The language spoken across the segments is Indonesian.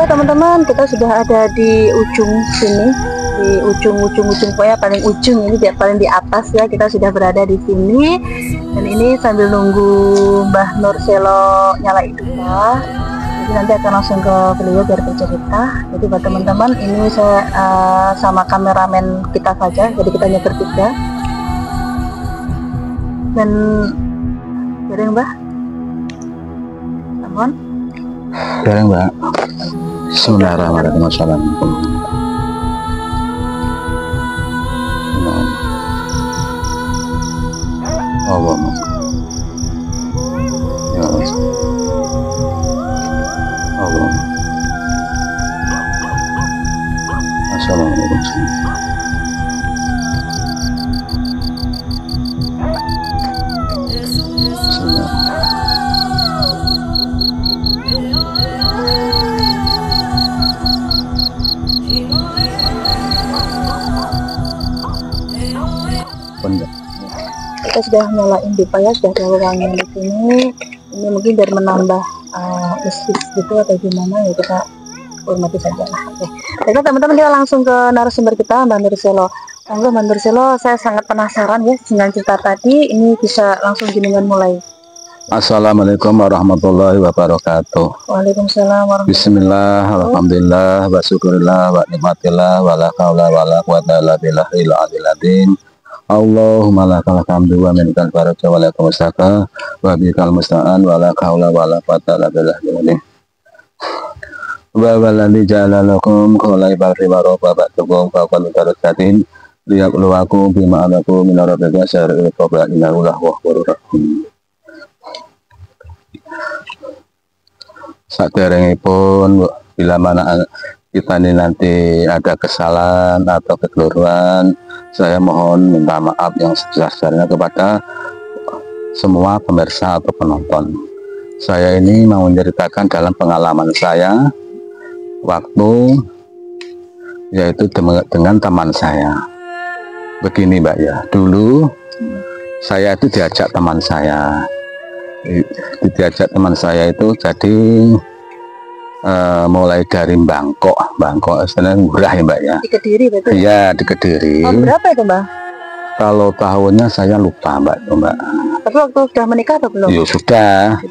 Teman-teman, kita sudah ada di ujung sini, di ujung pokoknya paling ujung ini, paling di atas ya. Kita sudah berada di sini, dan ini sambil nunggu Mbah Nurselo nyalain dupa. Jadi nanti akan langsung ke beliau biar bercerita. Jadi buat teman-teman, ini saya sama kameramen kita saja, jadi kita hanya bertiga. Dan bareng Mbah, Ampun. Bareng Mbak. Bismillahirrahmanirrahim. Assalamualaikum. Allahumma ya Allahumma. Assalamualaikum. Kita sudah nyalain dupa ya, sudah ada orangnya di sini. Ini mungkin biar menambah mistis gitu atau gimana ya, kita hormati saja lah. Oke. Baiklah teman-teman, kita langsung ke narasumber kita, Mbah Nurselo. Mbah Nurselo, saya sangat penasaran ya dengan cerita tadi. Ini bisa langsung jenengan mulai. Assalamualaikum warahmatullahi wabarakatuh. Waalaikumsalam warahmatullahi wabarakatuh. Bismillah, alhamdulillah, wa syukurillah, wa nikmatillah, wa la hawla wa la quwwata illa billahil aliyil azim. Allahumma lakal hamdu wa minkal faraj wa lakal mustaka wa bikal musta'an wa la haula wa la quwwata illa billah. Wa walladzi ja'ala lakum khalaifal wa rabbakum faqad tarasatin liyaqluwakum bima anakum min rabbika syar'il qabla innahu lahu ghafurur rahim. Saderengipun bila mana kita ini nanti ada kesalahan atau kekeliruan, saya mohon minta maaf yang sebesar-besarnya kepada semua pemirsa atau penonton. Saya ini mau menceritakan dalam pengalaman saya waktu yaitu dengan teman saya. Begini Mbak ya, dulu saya itu diajak teman saya itu jadi mulai dari Bangkok istilahnya murah ya Mbak ya. Di Kediri betul? Iya di Kediri. Tahun berapa itu Mbak? Kalau tahunnya saya lupa Mbak. Tapi waktu sudah menikah atau belum? Ya sudah.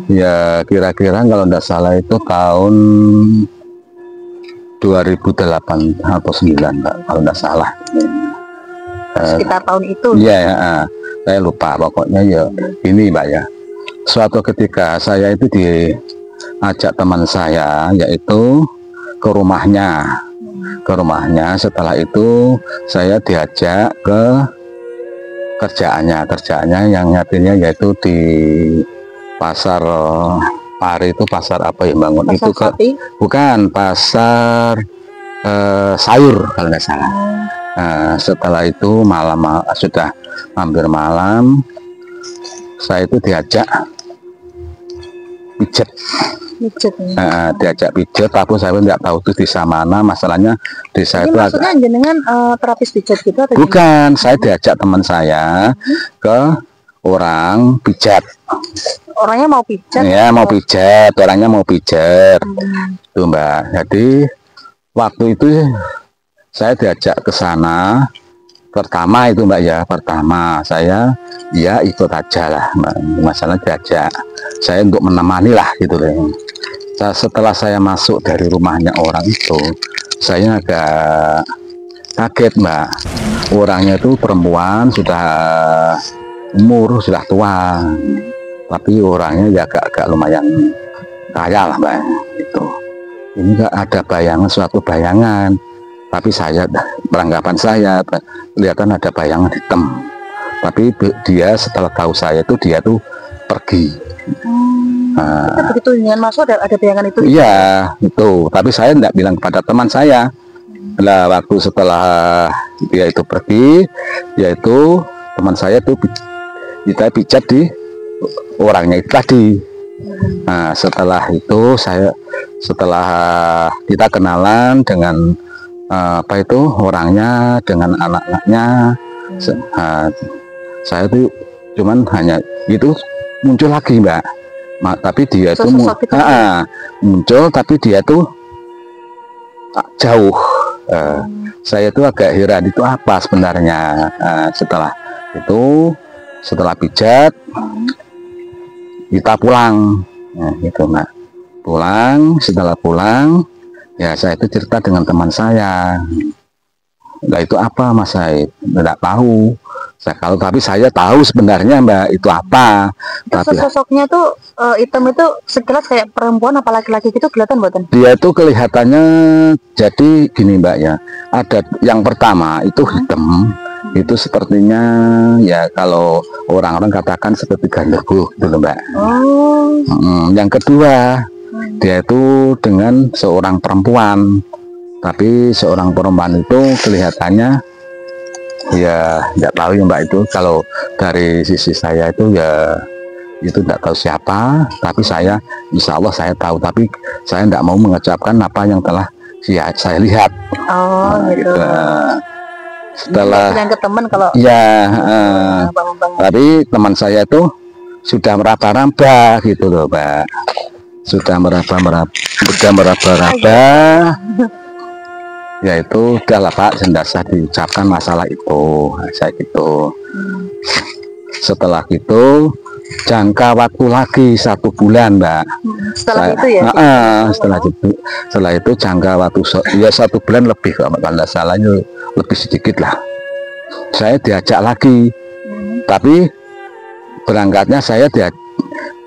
Ya kira-kira kalau tidak salah itu tahun 2008 atau 9 Mbak, kalau tidak salah. Sekitar tahun itu? Iya ya, saya lupa pokoknya ya. Ini Mbak ya, suatu ketika saya itu diajak teman saya yaitu ke rumahnya. Setelah itu saya diajak ke kerjaannya yang nyatinya yaitu di pasar Pari. Itu pasar apa ya bangun pasar itu ke sapi? Bukan, pasar sayur kalau nggak salah. Nah, setelah itu sudah hampir malam, saya itu diajak pijet. Diajak pijet, tapi saya pun nggak tahu itu desa mana. Masalahnya desa itu maksudnya jenengan terapis pijet gitu atau bukan? Saya diajak teman saya ke orang pijat. Orangnya mau pijat? Ya mau pijat, orangnya mau pijat. Tuh Mbak. Jadi waktu itu saya diajak ke sana. Pertama itu Mbak ya, saya ya ikut aja lah Mbak. Masalah diajak saya untuk menemani lah gitu loh. Setelah saya masuk dari rumahnya orang itu, saya agak kaget Mbak. Orangnya itu perempuan, sudah umur, sudah tua, tapi orangnya ya agak lumayan kaya lah Mbak. Itu ini gak ada bayangan, suatu bayangan. Tapi saya, peranggapan saya kelihatan ada bayangan hitam. Tapi dia setelah tahu saya itu, dia tuh pergi. Itu begitu dengan masuk ada bayangan itu? Iya, itu. Tapi saya tidak bilang kepada teman saya. Lah waktu setelah dia itu pergi, yaitu teman saya itu kita pijat di orangnya itu tadi. Nah, setelah itu setelah kita kenalan dengan apa itu orangnya dengan anak-anaknya, saya tuh cuman hanya itu muncul lagi Mbak. Tapi dia itu muncul, tapi dia tuh jauh. Saya tuh agak heran itu apa sebenarnya. Setelah pijat kita pulang, gitu Mbak. Setelah pulang ya saya itu cerita dengan teman saya. Nah itu apa Mas Said? Tidak tahu. Tapi saya tahu sebenarnya Mbak itu apa. Tapi sosoknya tuh hitam itu sekilas kayak perempuan apa laki-laki gitu kelihatan buatan? Dia itu kelihatannya jadi gini Mbak ya. Ada yang pertama itu hitam. Itu sepertinya ya kalau orang-orang katakan seperti gandrung gitu Mbak. Yang kedua dia itu dengan seorang perempuan. Tapi seorang perempuan itu kelihatannya ya tidak tahu ya Mbak, itu kalau dari sisi saya itu ya itu tidak tahu siapa, tapi saya insya Allah saya tahu, tapi saya tidak mau mengucapkan apa yang telah saya lihat. Gitu. Setelah yang ke teman kalau tapi teman saya itu sudah meraba-raba gitu loh Mbak, sudah meraba-raba yaitu udah lah Pak, tidak usah diucapkan masalah itu. Saya gitu. Setelah itu jangka waktu lagi 1 bulan Mbak. Setelah itu ya? Setelah itu jangka waktu ya 1 bulan lebih kalau tidak salahnya, lebih sedikit lah. Saya diajak lagi, tapi berangkatnya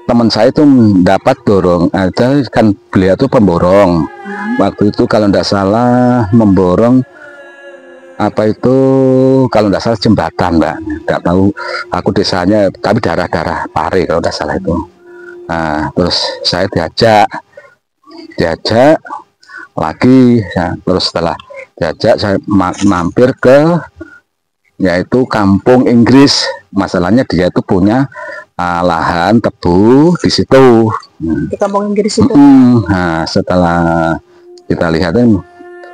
teman saya itu mendapat dorong, ada kan beliau itu pemborong. Waktu itu kalau tidak salah memborong apa itu, kalau tidak salah jembatan Mbak, tidak tahu aku desanya, tapi daerah-daerah Pare kalau tidak salah itu. Nah terus saya diajak lagi ya. Terus setelah diajak saya mampir ke yaitu Kampung Inggris. Masalahnya dia itu punya lahan tebu di situ, di Kampung Inggris itu. Nah setelah kita lihatin,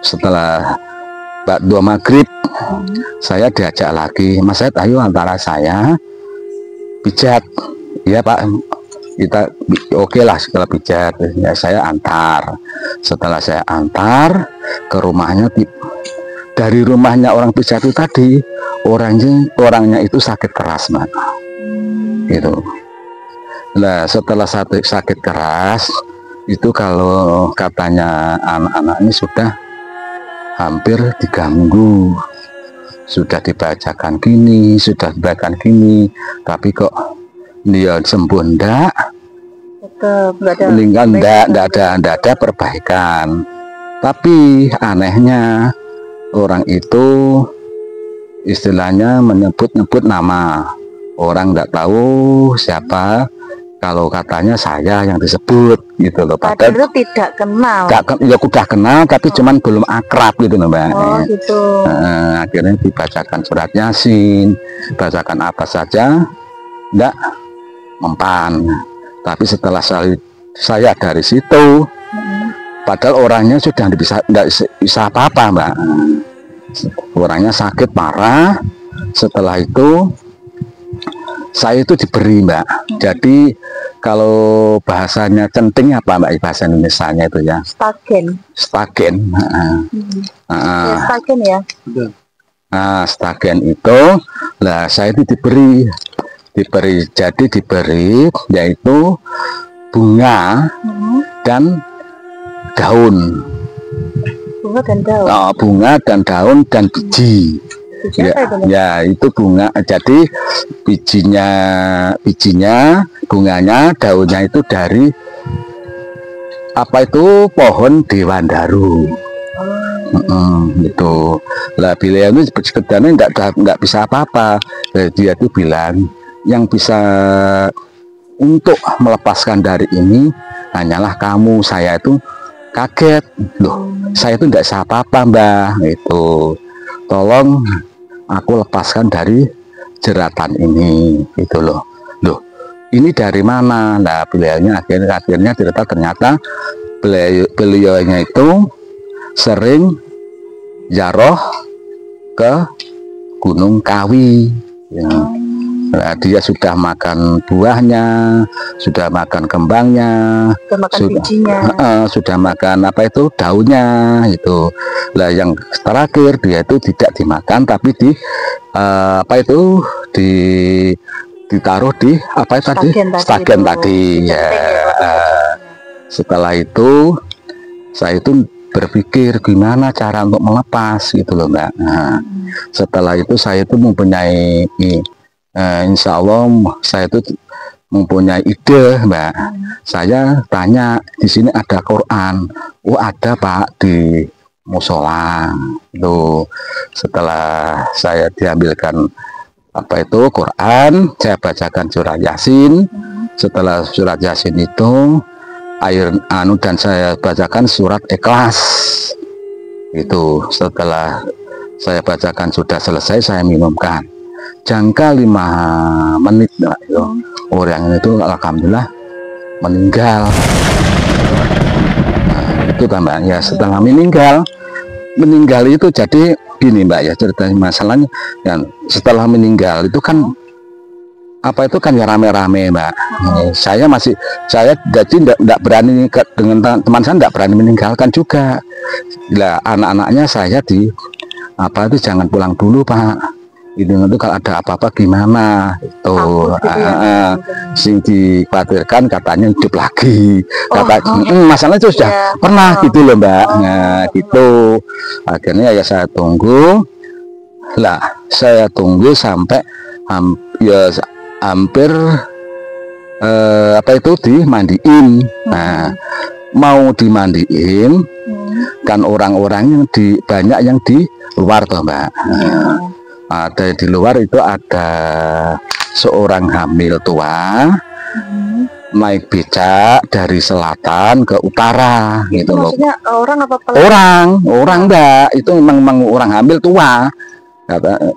setelah dua maghrib saya diajak lagi, Mas Said ayo antara saya pijat. Ya Pak, kita oke lah sekali pijat ya, saya antar. Setelah saya antar ke rumahnya, dari rumahnya orang pijat itu tadi orangnya itu sakit keras Mas, gitu. Nah setelah sakit keras itu, kalau katanya anak-anak ini sudah hampir diganggu, sudah dibacakan gini, tapi kok dia sembuh enggak, enggak ada perbaikan. Tapi anehnya orang itu istilahnya menyebut-nyebut nama orang, enggak tahu siapa. Kalau katanya saya yang disebut gitu loh. Padahal itu tidak kenal. Ya udah kenal, tapi cuman belum akrab gitu loh Mbak. Gitu. Akhirnya dibacakan surat Yasin, bacakan apa saja, enggak mempan. Tapi setelah saya dari situ, padahal orangnya sudah enggak bisa apa-apa Mbak. Orangnya sakit parah. Setelah itu saya itu diberi Mbak. Jadi kalau bahasanya centing apa Mbak, bahasa Indonesianya itu ya? Stagen. Stagen ya. Nah, stagen itu lah saya itu diberi yaitu bunga dan daun. Bunga dan daun dan biji. Ya itu bunga, jadi bijinya, bunganya, daunnya itu dari apa itu pohon dewandaru. Gitu. Lah beliau ini enggak bisa apa-apa. Dia itu bilang yang bisa untuk melepaskan dari ini hanyalah kamu. Saya itu kaget, loh saya itu tidak bisa apa-apa mbak, itu tolong aku lepaskan dari jeratan ini, itu loh. Ini dari mana? Nah beliaunya akhirnya ternyata beliaunya itu sering ziarah ke Gunung Kawi ya. Nah, dia sudah makan buahnya, sudah makan kembangnya, sudah makan apa itu daunnya itu. Lah yang terakhir dia itu tidak dimakan tapi ditaruh di apa tadi stagen tadi ya. Setelah itu saya itu berpikir gimana cara untuk melepas gitu loh mbak. Nah, setelah itu saya itu mempunyai insya Allah saya itu mempunyai ide mbak. Saya tanya, di sini ada Quran. Oh ada pak di musola itu. Setelah saya diambilkan apa itu Quran, saya bacakan surat Yasin. Setelah surat Yasin itu dan saya bacakan surat Ikhlas itu. Setelah saya bacakan sudah selesai, saya minumkan. Jangka 5 menit itu, orang itu alhamdulillah meninggal. Nah, itu tambah ya. Setelah meninggal itu jadi gini mbak ya, ceritanya masalahnya dan setelah meninggal itu kan apa itu kan ya rame-rame mbak. Saya jadi tidak berani dengan teman saya, tidak berani meninggalkan juga. Lah anak-anaknya saya apa itu jangan pulang dulu pak. Itu kalau ada apa-apa gimana itu sing dikhawatirkan katanya hidup lagi. Masalah itu sudah pernah gitu loh mbak. Nah gitu akhirnya ya saya tunggu sampai hampir apa itu dimandiin. Nah mau dimandiin kan orang-orang yang banyak yang di luar toh mbak. Ada di luar itu ada seorang hamil tua naik becak dari selatan ke utara gitu loh. Maksudnya orang mbak, itu memang orang hamil tua.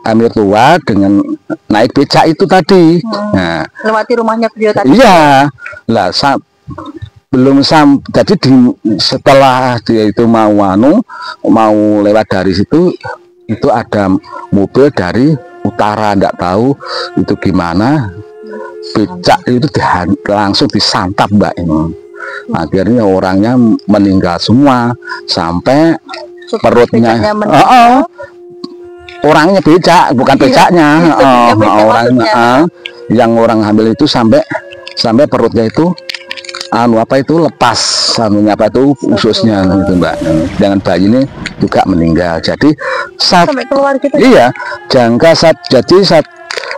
Hamil tua dengan naik becak itu tadi. Nah, lewati rumahnya beliau tadi. Iya. Lah jadi setelah dia itu mau lewat dari situ, itu ada mobil dari utara, enggak tahu itu gimana, becak itu langsung disantap mbak ini. Akhirnya orangnya meninggal semua sampai perutnya. Orangnya becak, bukan becaknya. Orangnya yang orang hamil itu sampai perutnya itu lepas ususnya gitu mbak. Dengan bayi ini juga meninggal. Jadi sampai keluar gitu. Iya,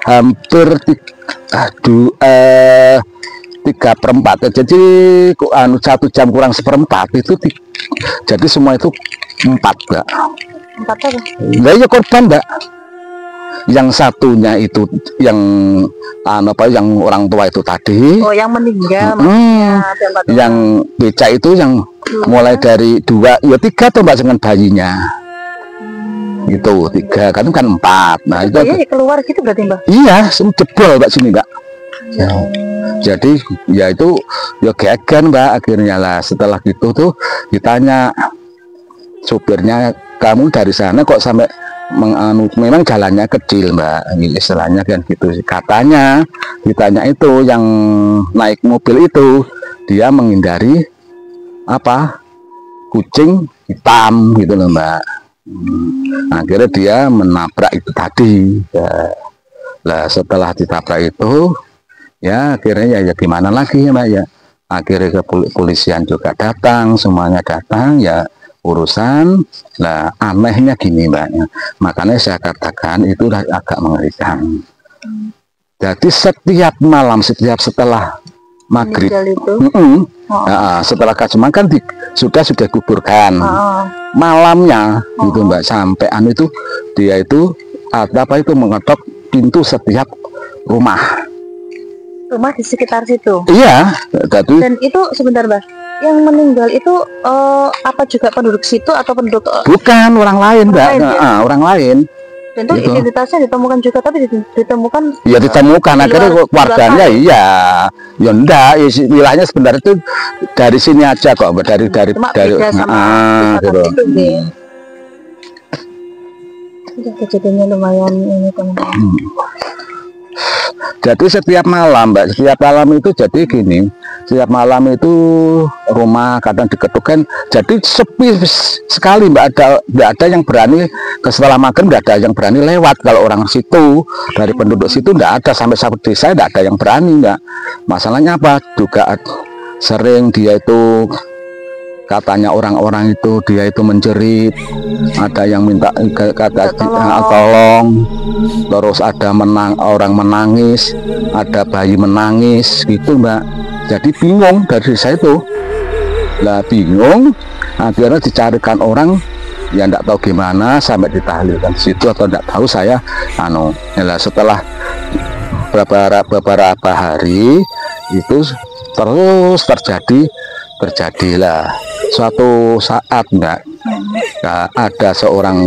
hampir 3/4. Jadi 1 jam kurang 1/4 itu jadi semua itu 4 mbak. 4 apa? Nah, ya korban mbak. Yang satunya itu yang orang tua itu tadi. Oh, yang meninggal. Yang becak itu yang mulai dari 2, ya 3 tuh mbak dengan bayinya. Gitu 3 kan 4. Nah itu keluar gitu berarti mbak? Iya, jebol mbak sini mbak. Jadi ya itu ya gegan mbak. Akhirnya lah setelah gitu tuh ditanya supirnya, kamu dari sana kok sampai memang jalannya kecil mbak, istilahnya kan gitu. Katanya ditanya itu yang naik mobil itu dia menghindari kucing hitam gitu loh mbak. Akhirnya dia menabrak itu tadi ya. Lah setelah ditabrak itu ya akhirnya ya gimana lagi ya mbak ya, akhirnya kepolisian juga datang, semuanya datang ya urusan. Nah anehnya gini mbak ya, makanya saya katakan itu agak mengerikan. Jadi setiap malam, setelah maghrib setelah kasih makan sudah kuburkan. Malamnya gitu mbak, sampai itu dia itu mengetok pintu setiap rumah. rumah di sekitar situ. Iya, jadi Dan itu sebentar Mbak, yang meninggal itu apa juga penduduk situ atau penduduk bukan orang lain, Mbak. lain, ya? Orang lain. Dan itu Gitu. identitasnya ditemukan juga, tapi ditemukan Ya ditemukan di akhirnya luar- keluarganya di luar iya. Ya enggak, wilayahnya sebenarnya itu dari sini aja kok, Mbak. dari cuma dari beda sama gitu. itu deh. Udah, kejadiannya lumayan ini teman-teman. Jadi setiap malam, Mbak, setiap malam itu jadi gini, setiap malam itu rumah kadang diketukan, jadi sepi sekali, Mbak. Nggak ada yang berani setelah makan, nggak ada yang berani lewat. Kalau orang situ, dari penduduk situ nggak ada, sampai seperti saya nggak ada yang berani, Mbak. Masalahnya apa? Dugaan sering dia itu katanya orang-orang itu dia itu menjerit, ada yang minta kata tolong, terus ada orang menangis, ada bayi menangis gitu, Mbak. Jadi bingung dari saya itu lah, bingung akhirnya dicarikan orang yang tidak tahu gimana sampai ditahlilkan di situ atau tidak tahu saya ya, setelah beberapa hari itu terus terjadilah suatu saat, Mbak, ada seorang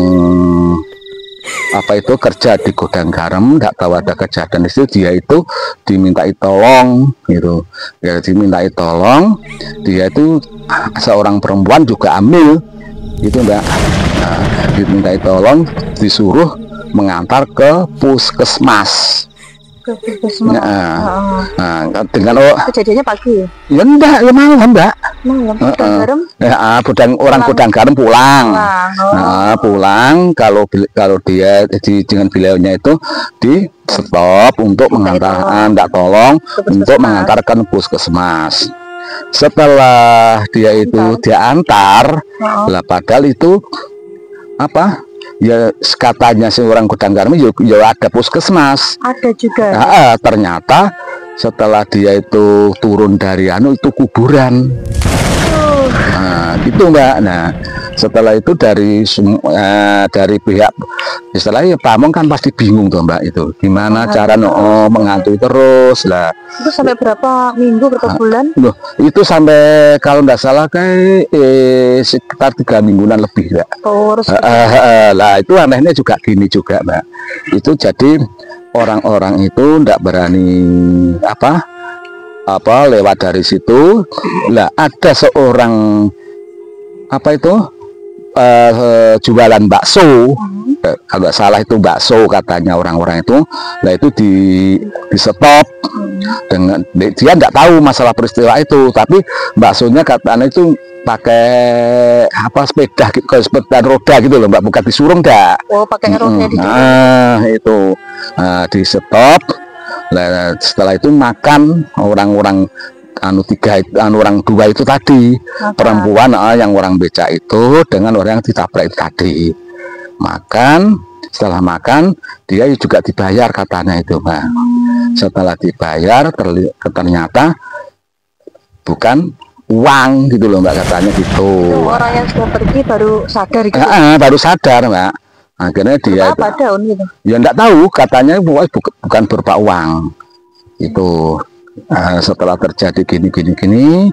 apa itu kerja di gudang garam, tidak tahu ada kejadian itu, dia itu dimintai tolong gitu ya, dimintai tolong, dia itu seorang perempuan juga hamil gitu, Mbak. Dimintai tolong, disuruh mengantar ke puskesmas. Dengan kejadiannya pagi ya enggak, ya malam, Mbak. malam gudang garam ya, orang gudang garam pulang. Pulang kalau dia dengan beliaunya itu di stop untuk mengantar tolong untuk mengantarkan puskesmas. Setelah dia itu diantar lah, padahal itu apa ya, katanya si orang gudang garam ya ada puskesmas, ada juga. Ternyata setelah dia itu turun dari itu kuburan. Gitu, Mbak. Nah, setelah itu dari pihak istilahnya pamong kan pasti bingung tuh, Mbak, itu gimana cara mengantui terus lah. Itu sampai berapa minggu, berapa bulan? Loh, itu sampai kalau nggak salah kayak sekitar 3 mingguan lebih, Mbak. Lah itu anehnya juga gini juga, Mbak. Itu jadi orang-orang itu nggak berani lewat dari situ. Lah ada seorang jualan bakso, kalau nggak salah itu bakso katanya orang-orang itu. Lah itu di stop dengan dia nggak tahu masalah peristiwa itu, tapi baksonya katanya itu pakai sepeda roda gitu loh, Mbak, bukan disurung dah. Pakai roda itu di stop. Nah, setelah itu makan orang-orang orang dua itu tadi, perempuan yang orang becak itu dengan orang yang ditabrak itu tadi. Setelah makan dia juga dibayar katanya itu, Mbak. Setelah dibayar ternyata bukan uang gitu loh, Mbak, katanya gitu. Orang yang sudah pergi baru sadar gitu. Baru sadar, Mbak. Akhirnya dia apa daun gitu? Ya enggak tahu, katanya bukan berupa uang itu. Setelah terjadi gini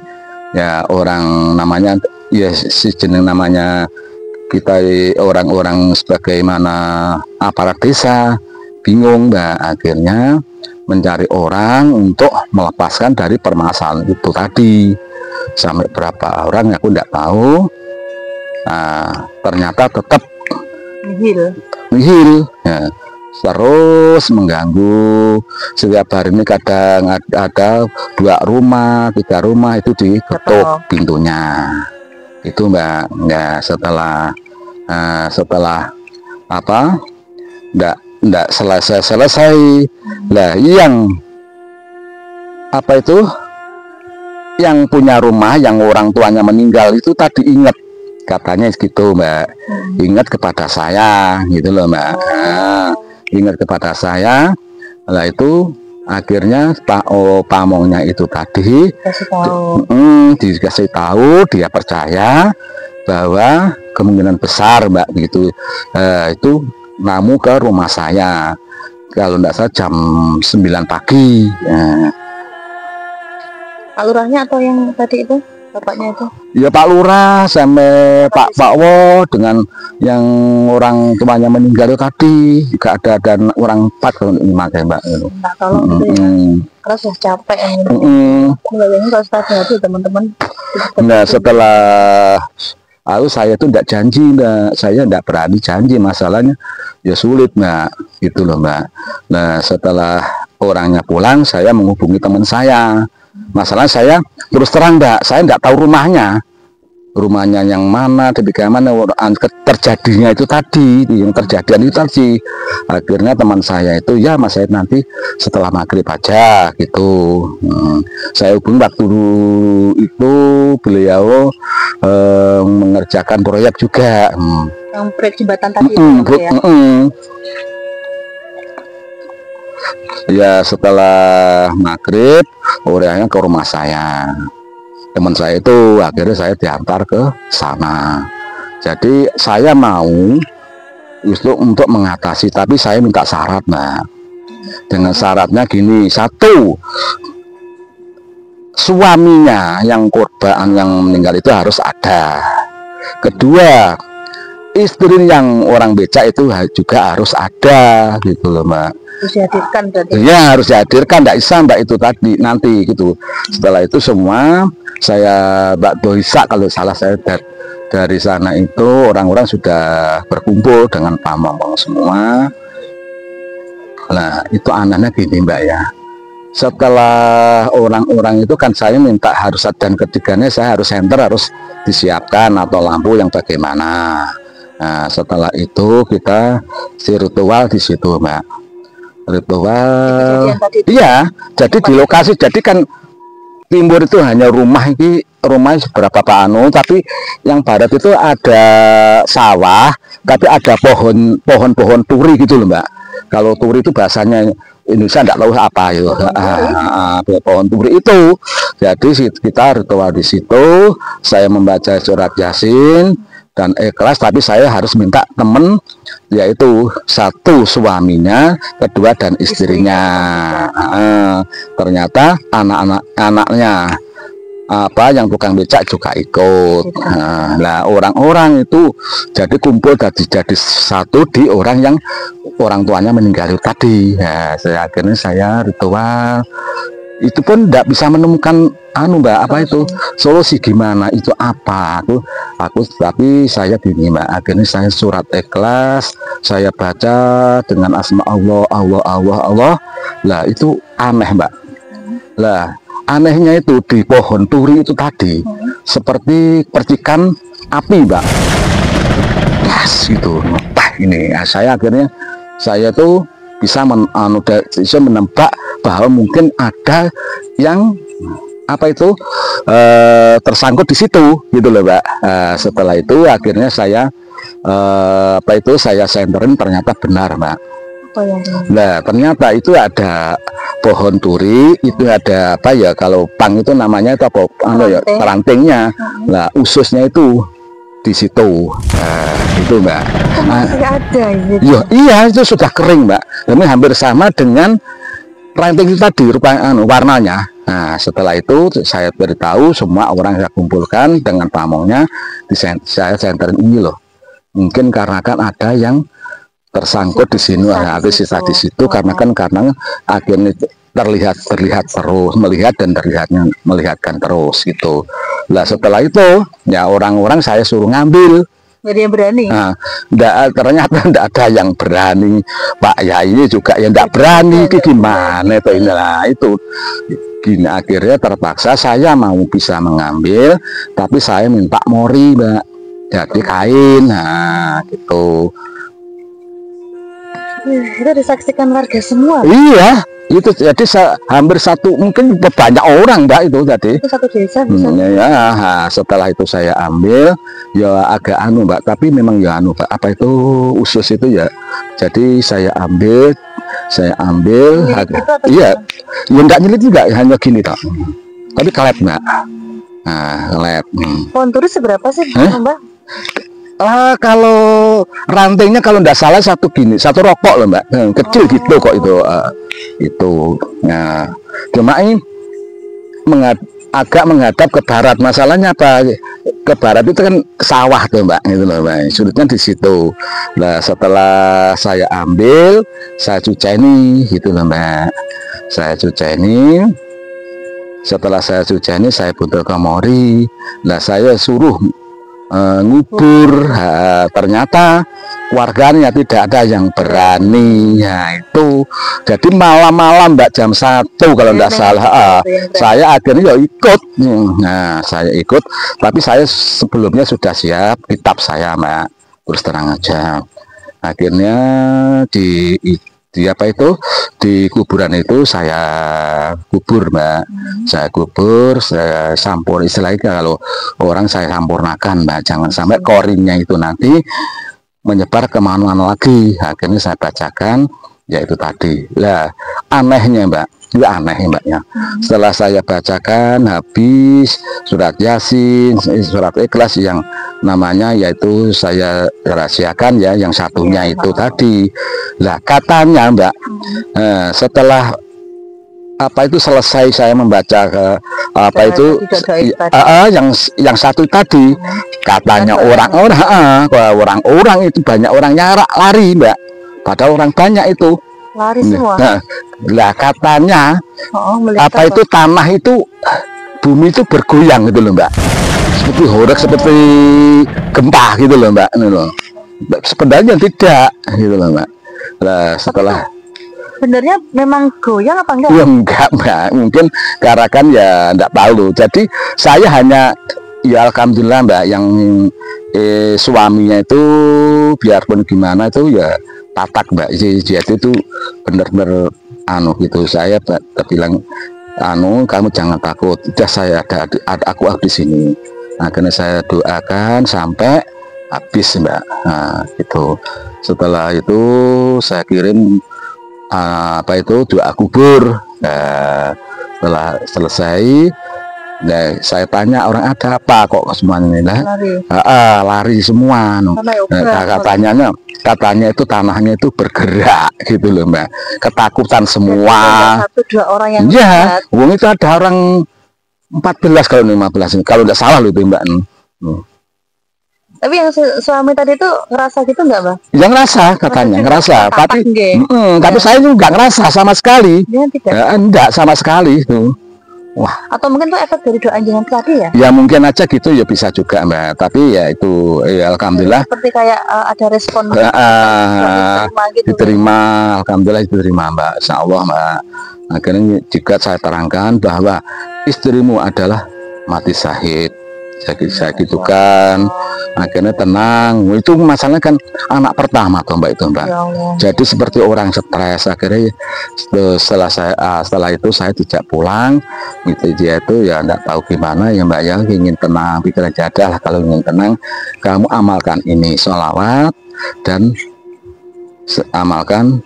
ya, orang namanya ya si jeneng namanya kita orang-orang sebagaimana aparat desa bingung, Mbak. Akhirnya mencari orang untuk melepaskan dari permasalahan itu tadi. Sampai berapa orang aku enggak tahu. Ternyata tetap nihil ya, terus mengganggu. Setiap hari ini kadang ada 2 rumah 3 rumah itu diketuk pintunya itu, Mbak. Ya, setelah enggak selesai lah, yang punya rumah yang orang tuanya meninggal itu tadi ingat katanya gitu, Mbak. Ingat kepada saya gitu loh, Mbak. Ingat kepada saya. Lah itu akhirnya pamongnya itu tadi dikasih tahu, dia percaya bahwa kemungkinan besar, Mbak, gitu. Itu namu ke rumah saya kalau enggak salah jam 9 pagi. Pak Lurahnya atau yang tadi itu bapaknya itu? Ya Pak Lurah sampai Pak Wo dengan yang orang tuanya meninggal itu tadi juga ada dan orang 4 kalau ini makai Mbak. Nah, kalau gitu ya, karena sudah capek yang ini. Bayangin kalau start hati teman-teman. Nah setelah saya tuh tidak janji Mbak, saya tidak berani janji, masalahnya ya sulit Mbak, gitu loh Mbak. Nah setelah orangnya pulang, saya menghubungi teman saya. Masalah saya terus terang Mbak, saya tidak tahu rumahnya yang mana, bagaimana terjadinya itu tadi, yang terjadian itu tadi. Akhirnya teman saya itu ya Mas Said nanti setelah maghrib aja gitu. Saya hubungi waktu itu beliau mengerjakan proyek juga. Yang proyek jembatan tadi itu ya. Ya setelah maghrib orangnya ke rumah saya, teman saya itu akhirnya saya diantar ke sana. Jadi saya mau justru untuk mengatasi, tapi saya minta syarat Mbak. Dengan syaratnya gini, satu, suaminya yang korban yang meninggal itu harus ada. Kedua, istri yang orang becak itu juga harus ada gitu loh Mbak. Harus dihadirkan berarti. Ya harus dihadirkan, tidak bisa Mbak itu tadi nanti gitu. Setelah itu semua saya Mbak Doisa kalau salah saya dari sana itu orang-orang sudah berkumpul dengan pamong semua. Nah itu anehnya gini Mbak ya. Setelah orang-orang itu kan saya minta harus, dan ketiganya saya harus senter harus disiapkan atau lampu yang bagaimana. Nah setelah itu kita si ritual di situ Mbak. Ritual iya, jadi di lokasi, jadi kan timur itu hanya rumah seberapa Pak Anu, tapi yang barat itu ada sawah, tapi ada pohon-pohon turi gitu loh Mbak. Kalau turi itu bahasanya Indonesia tidak tahu apa itu. Pohon turi itu. Jadi kita ritual di situ, saya membaca surat Yasin dan ikhlas, tapi saya harus minta temen, yaitu satu suaminya, kedua dan istrinya. Ternyata anaknya yang tukang becak juga ikut. Nah orang-orang itu jadi kumpul jadi satu di orang yang orang tuanya meninggal tadi. Akhirnya saya ritual itu pun tidak bisa menemukan Mbak apa itu solusi gimana itu apa aku tapi saya gini Mbak, akhirnya saya surat ikhlas saya baca dengan asma Allah. Lah itu aneh Mbak. Lah anehnya itu di pohon turi itu tadi seperti percikan api Mbak. Yes gitu. Ini saya akhirnya saya tuh bisa menebak bahwa mungkin ada yang tersangkut di situ gitu loh Mbak. Setelah itu akhirnya saya saya senterin, ternyata benar Mbak. Nah ternyata itu ada pohon turi, itu ada kalau pang itu namanya itu apa rantingnya. Nah ususnya itu di situ. Itu Mbak. Masih ada gitu. Iya itu sudah kering Mbak. Ini hampir sama dengan ranting itu tadi warnanya. Nah setelah itu saya beritahu semua orang saya kumpulkan dengan pamongnya, saya senterin ini loh. Mungkin karena kan ada yang tersangkut di sini, ada sisa di situ karena akhirnya terlihat terus, melihat dan melihatkan terus gitu. Nah setelah itu ya orang-orang saya suruh ngambil. Nggak ada yang berani. Nah, ternyata tidak ada yang berani. Pak ya ini juga yang tidak berani. Gimana itu inilah itu. Gini akhirnya terpaksa saya mau bisa mengambil, tapi saya minta mori Mbak. Jadi kain, nah gitu. Itu disaksikan warga semua. Iya. Itu jadi hampir mungkin banyak orang Mbak itu tadi. Itu satu desa bisa. Setelah itu saya ambil ya agak Mbak, tapi memang ya Mbak, apa itu usus itu ya. Jadi saya ambil iya. Ya enggak nyelit juga, hanya gini tak. Tapi kelep Mbak. Nah, kelep. Pohon turi seberapa sih Mbak? Kalau rantingnya kalau tidak salah satu rokok loh Mbak, kecil gitu kok itu. Nah cuma ini agak menghadap ke barat. Masalahnya apa? Ke barat itu kan sawah tuh Mbak, gitu loh Mbak. Sulitnya di situ. Nah setelah saya ambil, saya cuceni gitu loh Mbak. Saya cuceni. Setelah saya cuceni, saya butuh ke mori. Nah saya suruh ngubur. Ternyata warganya tidak ada yang berani. Ya itu jadi malam-malam Mbak jam 1 kalau tidak salah saya akhirnya ya ikut. Nah saya ikut, tapi saya sebelumnya sudah siap kitab saya Mbak, terus terang aja. Akhirnya di apa itu, di kuburan itu saya kubur Mbak. Saya kubur, saya sampur, istilahnya kalau orang saya sampurnakan Mbak, jangan sampai korinnya itu nanti menyebar kemana-mana lagi. Akhirnya saya bacakan yaitu tadi. Lah anehnya Mbak, itu aneh Mbak ya. Setelah saya bacakan habis surat Yasin, surat Ikhlas yang namanya yaitu saya rahasiakan ya, yang satunya itu tadi. Lah katanya Mbak, setelah apa itu selesai saya membaca apa itu yang satu tadi, katanya orang-orang itu banyak orang nyarak lari Mbak, padahal orang banyak itu lari semua. Lah katanya apa itu tanah itu, bumi itu bergoyang gitu loh Mbak, seperti horeg, seperti gempa gitu loh Mbak. Ini loh sebenarnya tidak gitu loh Mbak. Lah setelah sebenarnya memang goyang apa enggak? Ya enggak Mbak, mungkin karena kan ya enggak tahu loh. Jadi saya hanya ya alhamdulillah Mbak, yang suaminya itu biarpun gimana itu ya tatak Mbak, dia itu benar-benar gitu. Saya bilang kamu jangan takut, udah saya aku di sini. Akhirnya saya doakan sampai habis Mbak. Nah itu setelah itu saya kirim apa itu doa kubur. Setelah selesai, saya tanya orang ada apa kok semuanya lah lari semua. Katanya itu tanahnya itu bergerak gitu loh Mbak, ketakutan semua. Satu dua orang yang ya, wong itu ada orang 14 kalau 15 kalau tidak salah loh itu Mbak. Tapi yang suami tadi itu ngerasa gitu nggak Bang? Yang ngerasa katanya, ngerasa. Tapi saya juga nggak ngerasa sama sekali. Enggak sama sekali tuh. Wah. Atau mungkin itu efek dari doa anjingan tadi ya? Ya mungkin aja gitu ya, bisa juga Mbak. Tapi ya itu ya alhamdulillah. Seperti kayak ada respon diterima, alhamdulillah diterima Mbak. Insya Allah Mbak. Akhirnya juga saya terangkan bahwa istrimu adalah mati syahid. Saya gitu kan, akhirnya tenang. Itu masalahnya kan anak pertama tuh Mbak, itu Mbak. Jadi seperti orang stres. Akhirnya setelah itu saya tidak pulang gitu. Dia itu ya enggak tahu gimana ya Mbak ya, ingin tenang, pikiran jadah lah. Kalau ingin tenang kamu amalkan ini sholawat dan amalkan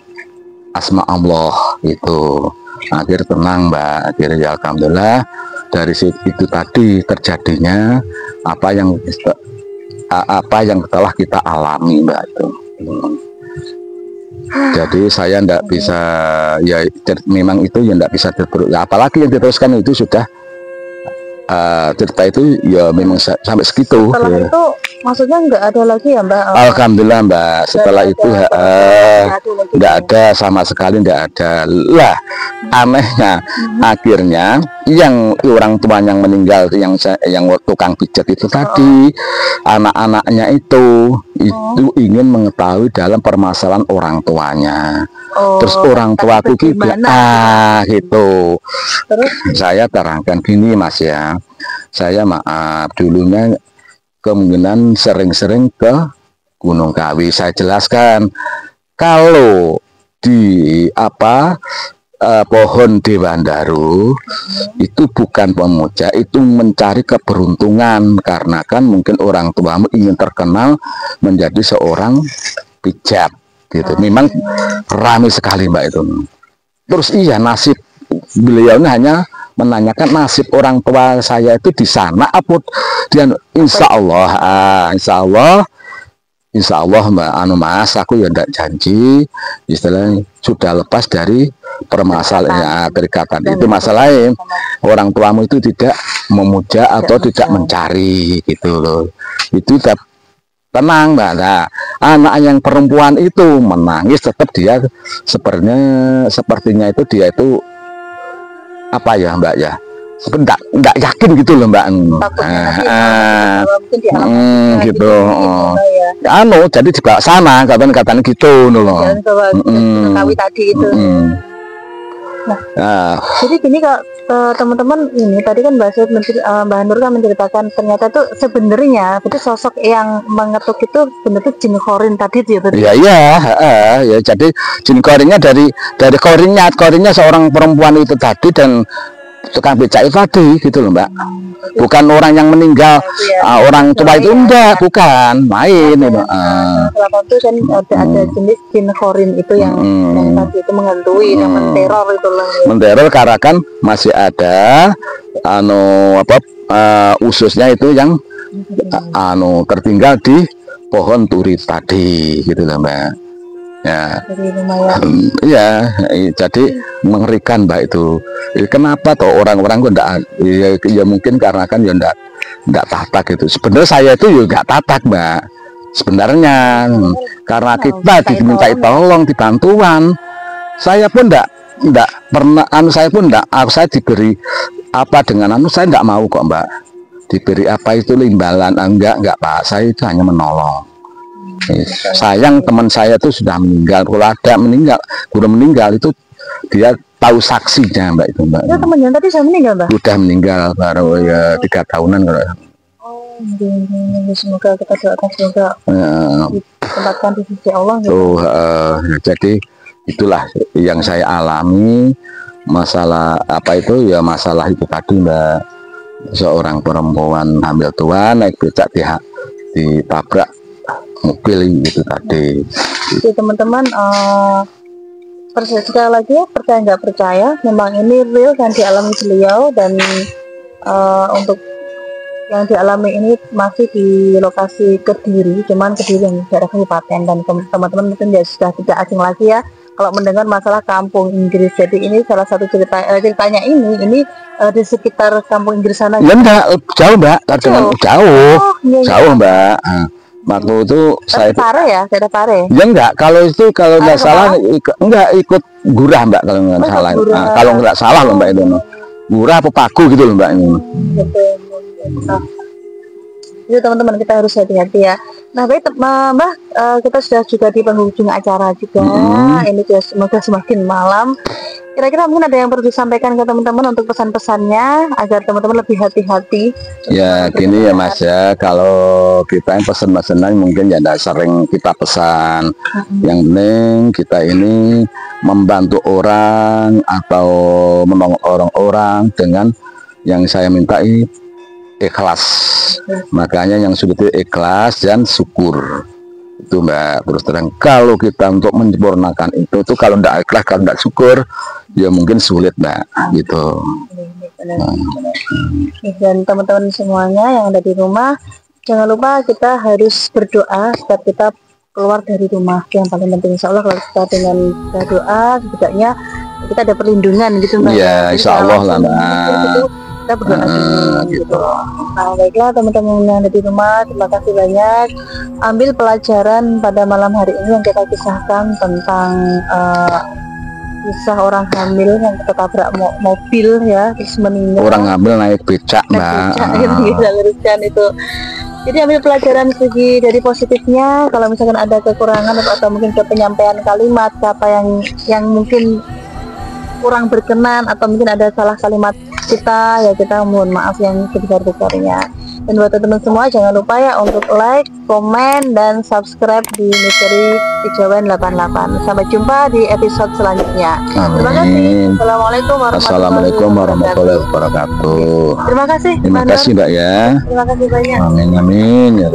asma Allah itu. Akhir tenang Mbak. Akhirnya ya alhamdulillah dari itu tadi terjadinya apa yang telah kita alami Mbak itu. Jadi saya tidak bisa ya, memang itu ya tidak bisa terus, ya, apalagi yang diteruskan itu sudah cerita itu ya memang sampai segitu. Setelah ya. itu maksudnya nggak ada lagi ya Mbak? Alhamdulillah Mbak, setelah itu nggak ada sama sekali, nggak ada lah. Anehnya akhirnya yang orang tua yang meninggal, yang tukang pijat itu tadi, anak-anaknya itu ingin mengetahui dalam permasalahan orang tuanya. Terus orang tuaku juga gitu. Terus saya terangkan gini Mas ya, saya maaf dulunya kemungkinan sering-sering ke Gunung Kawi. Saya jelaskan kalau di pohon Dewandaru itu bukan pemuja, itu mencari keberuntungan, karena kan mungkin orang tuamu ingin terkenal menjadi seorang pijat gitu. Memang ramai sekali Mbak itu. Terus iya, nasib beliau ini hanya menanyakan nasib orang tua saya itu di sana apa, dan insya Allah insya Allah Mbak, Mas, aku ya ndak janji, istilahnya sudah lepas dari permasalahan perikatan itu. Masalahnya orang tuamu itu tidak memuja atau tidak mencari gitu loh. Itu tenang Mbak. Nah, anak yang perempuan itu menangis tetap dia sepertinya itu dia itu apa ya Mbak ya, enggak yakin gitu loh Mbak. Gitu. Jadi dibawa sana kapan gitu loh. Kawi tadi itu. Nah, jadi gini Kak, teman-teman, ini tadi kan Mbak Nur kan menceritakan ternyata tuh sebenarnya itu sosok yang mengetuk itu sebenarnya jin korin tadi tuh ya. Ya, jadi jin korinnya dari korinnya seorang perempuan itu tadi dan tukang becak itu tadi gitu loh Mbak. Bukan orang yang meninggal, orang tua itu enggak, bukan main itu. Selama itu kan ada jenis jin korin itu yang tadi itu menghantui, yang menteror itu loh. Menteror karena kan masih ada ususnya itu yang tertinggal di pohon turi tadi gitu loh Mbak. Ya, ya, jadi mengerikan Mbak itu. Kenapa toh orang-orang kok enggak? Ya mungkin karena kan ya enggak tatak gitu. Sebenarnya saya itu ya enggak tatak Mbak. Sebenarnya karena kita diminta tolong, dibantuan. Saya pun enggak pernah, saya pun saya diberi apa dengan saya enggak mau kok Mbak. Diberi apa itu imbalan, enggak Pak. Saya itu hanya menolong. Sayang teman saya itu sudah meninggal. Kalau ada meninggal itu dia tahu saksinya Mbak itu Mbak. Ya temannya tadi sudah meninggal Mbak? Sudah meninggal baru ya 3 tahunan kalau. Semoga kita doakan semoga ditempatkan di sisi Allah. Jadi itulah yang saya alami, masalah apa itu ya, masalah itu tadi Mbak. Seorang perempuan hamil tua naik becak ditabrak mobil itu tadi. Jadi teman-teman, sekali lagi ya, percaya nggak percaya, memang ini real yang dialami beliau. Dan untuk yang dialami ini masih di lokasi Kediri, cuman Kediri yang daerah kabupaten. Dan teman-teman mungkin ya sudah tidak asing lagi ya kalau mendengar masalah kampung Inggris. Jadi ini salah satu ceritanya ini di sekitar kampung Inggris sana. Ya enggak jauh Mbak, jauh Mbak. Waktu itu saya Pare ya, daerah Pare. Ya enggak, kalau nggak salah enggak ikut Gurah Mbak, kalau nggak salah. Kalau nggak salah loh Mbak itu. Gurah apa Paku gitu loh Mbak ini. Jadi teman-teman kita harus hati-hati ya. Nah baik Mbak, kita sudah juga di penghujung acara juga. Ini juga semoga semakin malam. Kira-kira mungkin ada yang perlu disampaikan ke teman-teman untuk pesan-pesannya agar teman-teman lebih hati-hati. Ya gini ya Mas ya, kalau kita yang pesan-pesanan mungkin ya tidak sering kita pesan. Yang penting kita ini membantu orang atau menolong orang-orang dengan yang saya minta ikhlas. Makanya yang sudah ikhlas dan syukur itu Mbak. Terus terang kalau kita untuk menyempurnakan itu tuh kalau tidak ikhlas, kalau tidak syukur ya mungkin sulit Mbak gitu. Dan teman-teman semuanya yang ada di rumah, jangan lupa kita harus berdoa setiap kita keluar dari rumah. Yang paling penting insya Allah kalau kita dengan berdoa setidaknya kita ada perlindungan gitu Mbak. Iya insya Allah lah Mbak. Kita berdoa gitu. Nah baiklah teman-teman yang ada di rumah, terima kasih banyak. Ambil pelajaran pada malam hari ini yang kita kisahkan tentang kisah orang hamil yang ketabrak mobil ya, terus meninggal. Orang hamil naik becak Mbak. Kita luruskan itu. Jadi ambil pelajaran segi dari positifnya. Kalau misalkan ada kekurangan atau mungkin penyampaian kalimat apa yang mungkin kurang berkenan atau mungkin ada salah kalimat kita, ya kita mohon maaf yang sebesar-besarnya. Dan buat teman-teman semua jangan lupa ya untuk like, komen, dan subscribe di Misteri Kejawen 88. Sampai jumpa di episode selanjutnya. Amin. Terima kasih. Assalamualaikum warahmatullahi wabarakatuh. Terima kasih. Terima kasih Mbak ya. Terima kasih banyak. Amin ya.